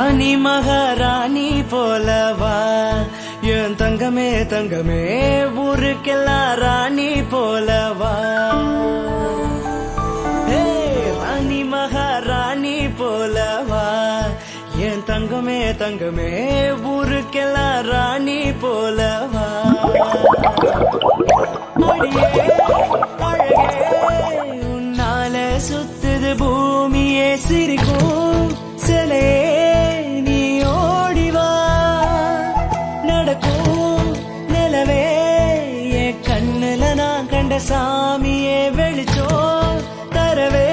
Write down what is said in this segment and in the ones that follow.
ராணி மகாராணி போலவா என் தங்கமே தங்கமே ஊருக்கெல்லாம் ராணி போலவா ராணி மகாராணி போலவா என் தங்கமே தங்கமே ஊருக்கெல்லாம் ராணி போலவா அடியே அழகே உன்னால சுத்துது பூமியே சிரிக்கும் சிலே நீ ஓடிவா நடக்கும் நிலவே என் கண்ணுல நான் கண்ட சாமியே வெளிச்சோம் தரவே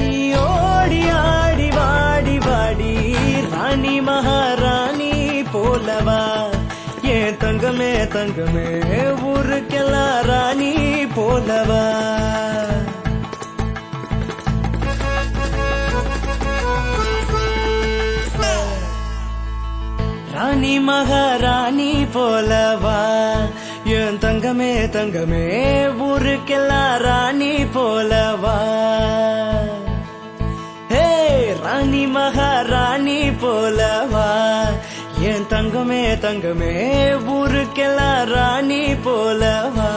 நீ ஓடி ஆடி வாடி வாடி ராணி மகாராணி போலவா என் தங்கமே தங்கமே ஊருக்கெல்லாம் ராணி போலவா ராணி மகாராணி போலவா என் தங்கமே தங்கமே ஊருக்கெல்லாம் ராணி போலவா ஹே ராணி மகாராணி போலவா என் தங்கமே தங்கமே ஊருக்கெல்லாம் ராணி போலவா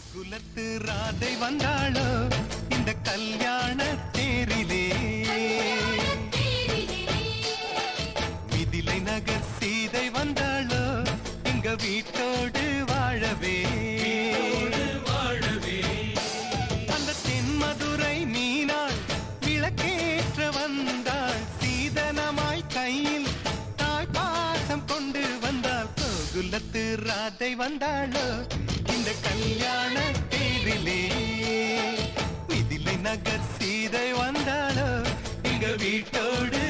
குலத்து ராதை வந்தாளோ இந்த கல்யாண தேரிலே மிதிலை நகர் சீதை வந்தாளோ எங்க வீட்டோடு வாழவே அந்த தென்மதுரை மீனாள் விளக்கேற்ற வந்தாள் சீதனமாய் கையில் தாய் பாசம் கொண்டு வந்தாள் குலத்து ராதை வந்தாளோ இந்த கல்யாண தேரிலே மிதிலை நகர் சீதை வந்தாளோ எங்க வீட்டோடு